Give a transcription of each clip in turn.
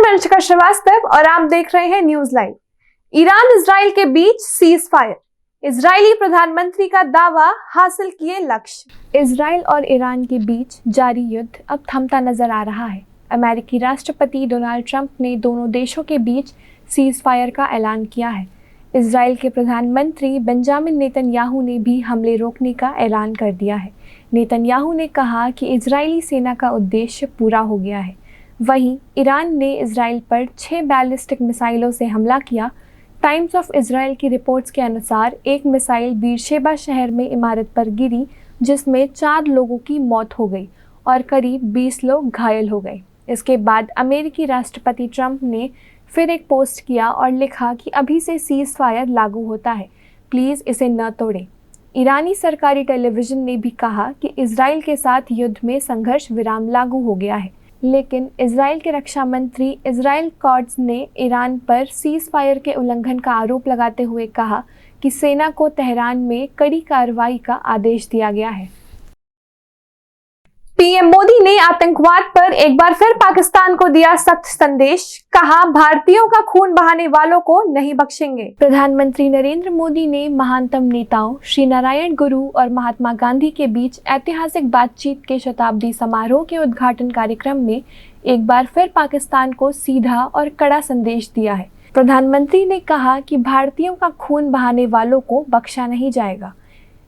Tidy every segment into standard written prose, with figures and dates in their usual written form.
मैं अनुष्का श्रीवास्तव और आप देख रहे हैं न्यूज लाइव। ईरान इजराइल के बीच सीज फायर, इजरायली प्रधानमंत्री का दावा, हासिल किए लक्ष्य। इजराइल और ईरान के बीच जारी युद्ध अब थमता नजर आ रहा है। अमेरिकी राष्ट्रपति डोनाल्ड ट्रंप ने दोनों देशों के बीच सीज फायर का ऐलान किया है। इजराइल के प्रधानमंत्री बेंजामिन नेतन्याहू ने भी हमले रोकने का ऐलान कर दिया है। नेतन्याहू ने कहा कि इजरायली सेना का उद्देश्य पूरा हो गया है। वहीं ईरान ने इजराइल पर 6 बैलिस्टिक मिसाइलों से हमला किया। टाइम्स ऑफ इजराइल की रिपोर्ट्स के अनुसार एक मिसाइल बीरशेबा शहर में इमारत पर गिरी, जिसमें 4 लोगों की मौत हो गई और करीब 20 लोग घायल हो गए। इसके बाद अमेरिकी राष्ट्रपति ट्रंप ने फिर एक पोस्ट किया और लिखा कि अभी से सीज फायर लागू होता है, प्लीज़ इसे न तोड़ें। ईरानी सरकारी टेलीविज़न ने भी कहा कि इजराइल के साथ युद्ध में संघर्ष विराम लागू हो गया है, लेकिन इजराइल के रक्षा मंत्री इजराइल कॉट्ज़ ने ईरान पर सीज फायर के उल्लंघन का आरोप लगाते हुए कहा कि सेना को तेहरान में कड़ी कार्रवाई का आदेश दिया गया है। पीएम मोदी ने आतंकवाद पर एक बार फिर पाकिस्तान को दिया सख्त संदेश, कहा भारतीयों का खून बहाने वालों को नहीं बख्शेंगे। प्रधानमंत्री नरेंद्र मोदी ने महानतम नेताओं श्री नारायण गुरु और महात्मा गांधी के बीच ऐतिहासिक बातचीत के शताब्दी समारोह के उद्घाटन कार्यक्रम में एक बार फिर पाकिस्तान को सीधा और कड़ा संदेश दिया है। प्रधानमंत्री ने कहा कि भारतीयों का खून बहाने वालों को बख्शा नहीं जाएगा।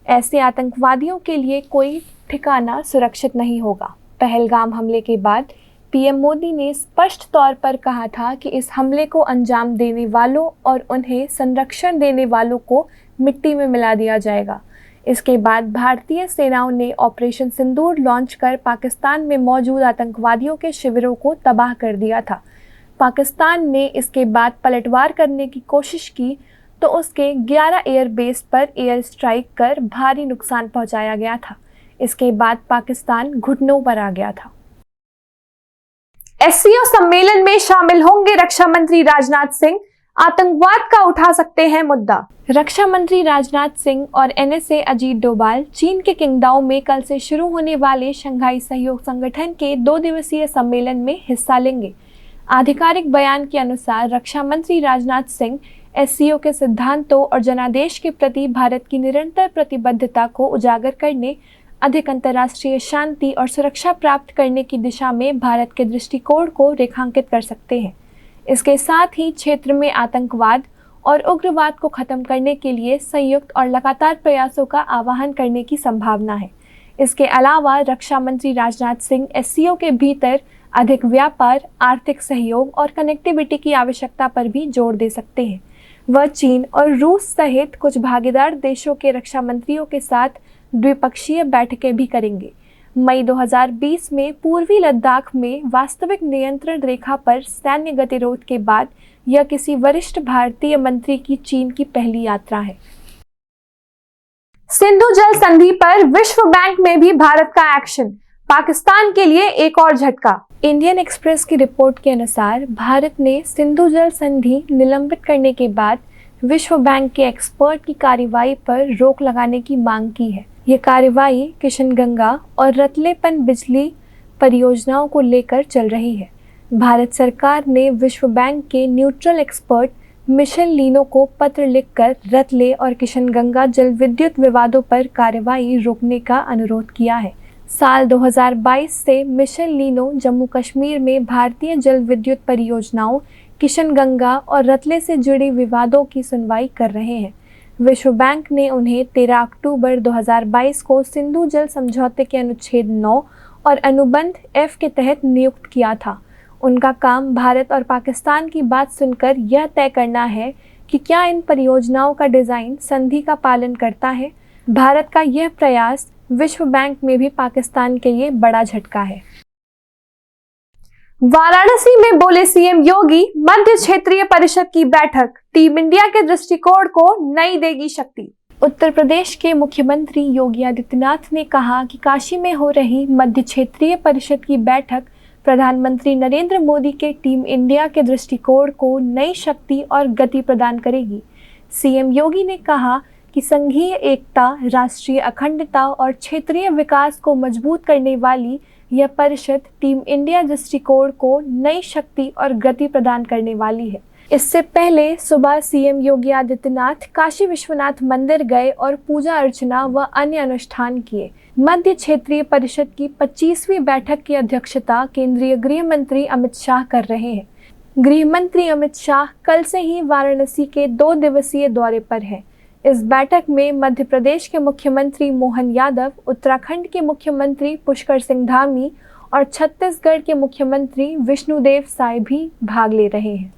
ऐसे आतंकवादियों के लिए कोई ठिकाना सुरक्षित नहीं होगा। पहलगाम हमले के बाद पीएम मोदी ने स्पष्ट तौर पर कहा था कि इस हमले को अंजाम देने वालों और उन्हें संरक्षण देने वालों को मिट्टी में मिला दिया जाएगा। इसके बाद भारतीय सेनाओं ने ऑपरेशन सिंदूर लॉन्च कर पाकिस्तान में मौजूद आतंकवादियों के शिविरों को तबाह कर दिया था। पाकिस्तान ने इसके बाद पलटवार करने की कोशिश की तो उसके 11 एयरबेस पर एयर स्ट्राइक कर भारी नुकसान पहुंचाया गया था। इसके बाद पाकिस्तान घुटनों पर आ गया था। एससीओ सम्मेलन में शामिल होंगे रक्षा मंत्री राजनाथ सिंह, आतंकवाद का उठा सकते हैं मुद्दा। रक्षा मंत्री राजनाथ सिंह और एनएसए अजीत डोभाल चीन के किंगडाओ में कल से शुरू होने वाले शंघाई सहयोग संगठन के 2 दिवसीय सम्मेलन में हिस्सा लेंगे। आधिकारिक बयान के अनुसार रक्षा मंत्री राजनाथ सिंह एससीओ के सिद्धांतों और जनादेश के प्रति भारत की निरंतर प्रतिबद्धता को उजागर करने, अधिक अंतर्राष्ट्रीय शांति और सुरक्षा प्राप्त करने की दिशा में भारत के दृष्टिकोण को रेखांकित कर सकते हैं। इसके साथ ही क्षेत्र में आतंकवाद और उग्रवाद को खत्म करने के लिए संयुक्त और लगातार प्रयासों का आह्वान करने की संभावना है। इसके अलावा रक्षा मंत्री राजनाथ सिंह एससीओ के भीतर अधिक व्यापार, आर्थिक सहयोग और कनेक्टिविटी की आवश्यकता पर भी जोर दे सकते हैं। वह चीन और रूस सहित कुछ भागीदार देशों के रक्षा मंत्रियों के साथ द्विपक्षीय बैठकें भी करेंगे। मई 2020 में पूर्वी लद्दाख में वास्तविक नियंत्रण रेखा पर सैन्य गतिरोध के बाद यह किसी वरिष्ठ भारतीय मंत्री की चीन की पहली यात्रा है। सिंधु जल संधि पर विश्व बैंक में भी भारत का एक्शन, पाकिस्तान के लिए एक और झटका। इंडियन एक्सप्रेस की रिपोर्ट के अनुसार भारत ने सिंधु जल संधि निलंबित करने के बाद विश्व बैंक के एक्सपर्ट की कार्रवाई पर रोक लगाने की मांग की है। ये कार्रवाई किशनगंगा और रतलेपन बिजली परियोजनाओं को लेकर चल रही है। भारत सरकार ने विश्व बैंक के न्यूट्रल एक्सपर्ट मिशेल लीनो को पत्र लिखकर रतले और किशनगंगा जल विद्युत विवादों पर कार्रवाई रोकने का अनुरोध किया है। साल 2022 से मिशेल लीनो जम्मू कश्मीर में भारतीय जल विद्युत परियोजनाओं किशनगंगा और रतले से जुड़े विवादों की सुनवाई कर रहे हैं। विश्व बैंक ने उन्हें 13 अक्टूबर 2022 को सिंधु जल समझौते के अनुच्छेद 9 और अनुबंध F के तहत नियुक्त किया था। उनका काम भारत और पाकिस्तान की बात सुनकर यह तय करना है कि क्या इन परियोजनाओं का डिजाइन संधि का पालन करता है। भारत का यह प्रयास विश्व बैंक में भी पाकिस्तान के लिए बड़ा झटका है। वाराणसी में बोले सीएम योगी, मध्य क्षेत्रीय परिषद की बैठक टीम इंडिया के दृष्टिकोण को नई देगी शक्ति। उत्तर प्रदेश के मुख्यमंत्री योगी आदित्यनाथ ने कहा कि काशी में हो रही मध्य क्षेत्रीय परिषद की बैठक प्रधानमंत्री नरेंद्र मोदी के टीम इंडिया के दृष्टिकोण को नई शक्ति और गति प्रदान करेगी। सीएम योगी ने कहा कि संघीय एकता, राष्ट्रीय अखंडता और क्षेत्रीय विकास को मजबूत करने वाली यह परिषद टीम इंडिया दृष्टिकोण को नई शक्ति और गति प्रदान करने वाली है। इससे पहले सुबह सीएम योगी आदित्यनाथ काशी विश्वनाथ मंदिर गए और पूजा अर्चना व अन्य अनुष्ठान किए। मध्य क्षेत्रीय परिषद की 25वीं बैठक की अध्यक्षता केंद्रीय गृह मंत्री अमित शाह कर रहे हैं। गृह मंत्री अमित शाह कल से ही वाराणसी के 2 दिवसीय दौरे पर हैं। इस बैठक में मध्य प्रदेश के मुख्यमंत्री मोहन यादव, उत्तराखंड के मुख्यमंत्री पुष्कर सिंह धामी और छत्तीसगढ़ के मुख्यमंत्री विष्णुदेव साय भी भाग ले रहे हैं।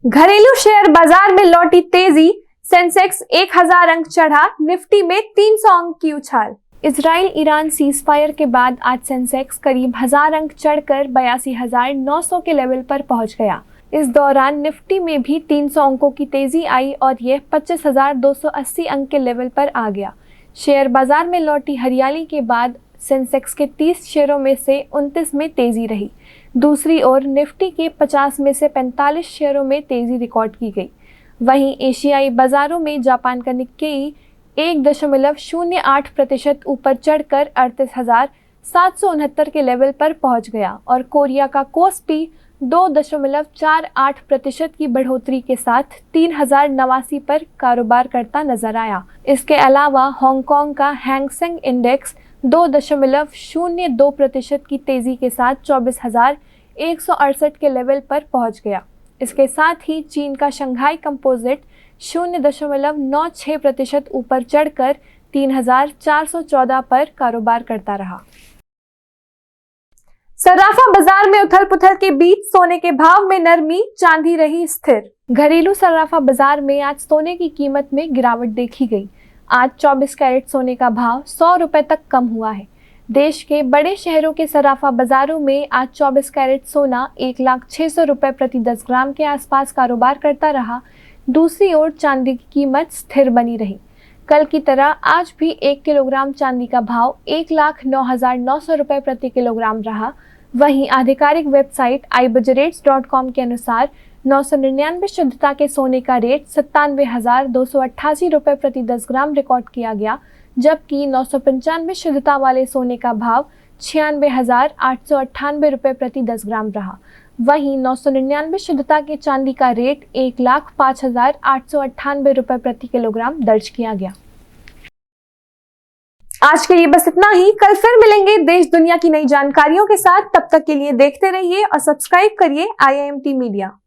घरेलू शेयर बाजार में लौटी तेजी, सेंसेक्स 1000 अंक चढ़ा, निफ्टी में 300 अंक की उछाल। इजराइल ईरान सीजफायर के बाद आज सेंसेक्स करीब 1000 अंक चढ़कर 82,900 के लेवल पर पहुंच गया। इस दौरान निफ्टी में भी 300 अंकों की तेजी आई और यह 25,280 अंक के लेवल पर आ गया। शेयर बाजार में लौटी हरियाली के बाद सेंसेक्स के 30 शेयरों में से 29 में तेजी रही। दूसरी ओर निफ्टी के 50 में से 45 शेयरों में तेजी रिकॉर्ड की गई। वहीं एशियाई बाजारों में जापान का निक्केई 1.08% ऊपर चढ़कर 38,769 के लेवल पर पहुंच गया और कोरिया का कोस्पी 2.48% की बढ़ोतरी के साथ 3089 पर कारोबार करता नजर आया। इसके अलावा हांगकांग का हैंग सेंग इंडेक्स 2.02% की तेजी के साथ 24,168 के लेवल पर पहुंच गया। इसके साथ ही चीन का शंघाई कंपोजिट 0.96% ऊपर चढ़कर 3,414 पर कारोबार करता रहा। सर्राफा बाजार में उथल-पुथल के बीच सोने के भाव में नरमी, चांदी रही स्थिर। घरेलू सर्राफा बाजार में आज सोने की कीमत में गिरावट देखी गई। आज 24 कैरेट सोने का भाव 100 रुपए तक कम हुआ है। देश के बड़े शहरों के सर्राफा बाजारों में आज 24 कैरेट सोना 1,06,000 रुपए प्रति 10 ग्राम के आसपास कारोबार करता रहा। दूसरी ओर चांदी की कीमत स्थिर बनी रही। कल की तरह आज भी 1 किलोग्राम चांदी का भाव 1,09,900 रुपए प्रति किलोग्राम रहा। वहीं आधिकारिक वेबसाइट ibujrates.com के अनुसार 999 शुद्धता के सोने का रेट 97,288 रुपए प्रति 10 ग्राम रिकॉर्ड किया गया, जबकि 995 शुद्धता वाले सोने का भाव 96,898 रुपए प्रति 10 ग्राम रहा। वहीं 999 शुद्धता के चांदी का रेट 1,05,898 रुपए प्रति किलोग्राम दर्ज किया गया। आज के लिए बस इतना ही। कल फिर मिलेंगे देश दुनिया की नई जानकारियों के साथ। तब तक के लिए देखते रहिए और सब्सक्राइब करिए IIMT मीडिया।